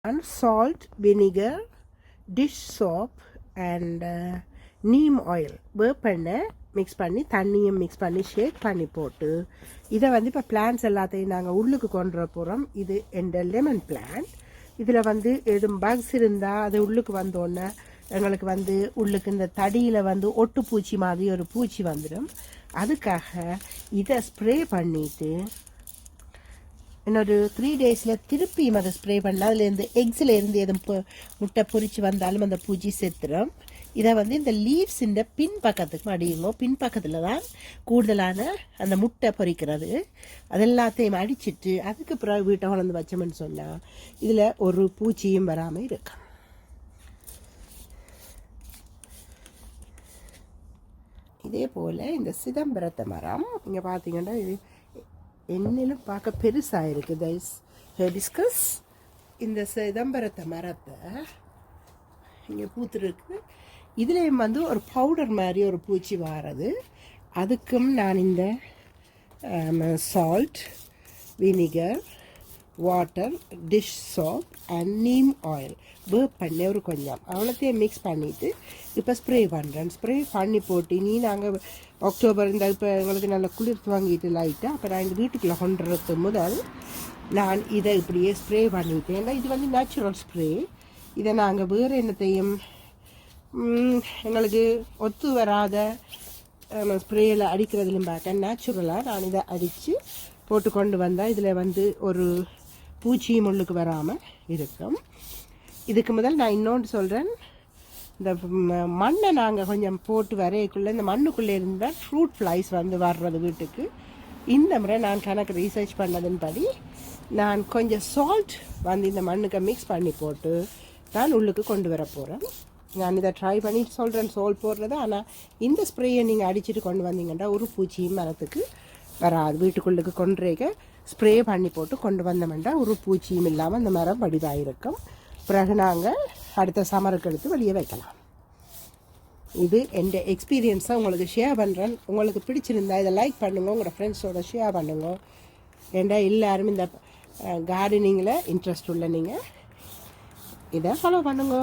and salt, vinegar, dish soap and neem oil வேப்பெண்ணை mix பண்ணி தண்ணியும் மிக்ஸ் பண்ணி ஷேக் பண்ணி போட்டு இதை வந்து இப்போ பிளான்ஸ் எல்லாத்தையும் நாங்கள் உள்ளுக்கு கொண்டு வர போகிறோம். இது எந்த லெமன் பிளான்ட். இதில் வந்து எதுவும் பக்ஸ் இருந்தால் அது உள்ளுக்கு வந்தோடனே எங்களுக்கு வந்து உள்ளுக்கு இந்த தடியில் வந்து ஒட்டு பூச்சி மாதிரி ஒரு பூச்சி வந்துடும். அதுக்காக இதை ஸ்ப்ரே பண்ணிவிட்டு இன்னொரு 3 டேஸில் திருப்பியும் அதை ஸ்ப்ரே பண்ணால் அதுலேருந்து எக்ஸிலேருந்து எதுவும் முட்டை பொறிச்சு வந்தாலும் அந்த பூச்சி செத்துடும். இதை வந்து இந்த லீவ்ஸின் பின் பக்கத்துக்கு அடியுங்க. பின் பக்கத்தில் தான் கூடுதலான அந்த முட்டை பொறிக்கிறது. அதெல்லாத்தையும் அடிச்சுட்டு அதுக்கு பிறகு வீட்டை வளர்ந்து வச்சோம்னு சொன்னால் இதில் ஒரு பூச்சியும் வராமல் இருக்கும். இதே போல் இந்த சிதம்பரத்தை மரம் இங்கே பார்த்தீங்கன்னா இது என்னிலும் பார்க்க பெருசாக இருக்குது. ஹிபிஸ்கஸ் இந்த சிதம்பரத்தை மரத்தை இங்கே பூத்துருக்கு. இதுலேயும் வந்து ஒரு பவுடர் மாதிரி ஒரு பூச்சி வாரது. அதுக்கும் நான் இந்த salt, vinegar, water, dish soap and neem oil பண்ணி ஒரு கொஞ்சம் அவ்வளோத்தையும் மிக்ஸ் பண்ணிவிட்டு இப்போ ஸ்ப்ரே பண்ணுறேன். ஸ்ப்ரே பண்ணி போட்டு நாங்கள் அக்டோபர் இந்த இப்போ எங்களுக்கு நல்லா குளிர்த்து வாங்கிட்டு லைட்டாக அப்போ நான் இந்த வீட்டுக்குள்ளே கொண்டுறது முதல் நான் இதை இப்படியே ஸ்ப்ரே பண்ணிவிட்டேன். ஏன்னா இது வந்து நேச்சுரல் ஸ்ப்ரே. இதை நாங்கள் வேறு என்னத்தையும் எங்களுக்கு ஒத்து வராத ஸ்ப்ரேயில் அடிக்கிறதுலையும் பார்க்க நேச்சுரலாக நான் இதை அடித்து போட்டு கொண்டு வந்தால் இதில் வந்து ஒரு பூச்சி முள்ளுக்கு வராமல் இருக்கும். இதுக்கு முதல் நான் இன்னொன்று சொல்கிறேன். இந்த மண்ணை நாங்கள் கொஞ்சம் போட்டு வரையக்குள்ளே இந்த மண்ணுக்குள்ளே இருந்தால் ஃப்ரூட் ஃப்ளைஸ் வந்து வர்றது வீட்டுக்கு. இந்த முறை நான் கணக்கு ரீசர்ச் பண்ணதன்படி நான் கொஞ்சம் சால்ட் வந்து இந்த மண்ணுக்கு மிக்ஸ் பண்ணி போட்டு நான் உள்ளுக்கு கொண்டு வர போகிறேன். நான் இதை ட்ரை பண்ணி சொல்கிறேன் சால்ட் போடுறது. ஆனால் இந்த ஸ்ப்ரேயை நீங்கள் அடிச்சுட்டு கொண்டு வந்தீங்கன்னா ஒரு பூச்சியும் மரத்துக்கு வராது. வீட்டுக்குள்ளுக்கு கொண்டுறேக்க ஸ்ப்ரே பண்ணி போட்டு கொண்டு வந்தோம்னா ஒரு பூச்சியும் இல்லாமல் அந்த மரம் வடிவாக இருக்கும். பிறகு நாங்கள் அடுத்த சம்மருக்கு எடுத்து வெளியே வைக்கலாம். இது என் எக்ஸ்பீரியன்ஸை உங்களுக்கு ஷேர் பண்ணுறேன். உங்களுக்கு பிடிச்சிருந்தா இதை லைக் பண்ணுங்க, உங்களோட ஃப்ரெண்ட்ஸோட ஷேர் பண்ணுங்க. ஏன்டா எல்லாரும் இந்த கார்டனிங்கில் இன்ட்ரெஸ்ட் உள்ள நீங்கள் இதை ஃபாலோ பண்ணுங்க.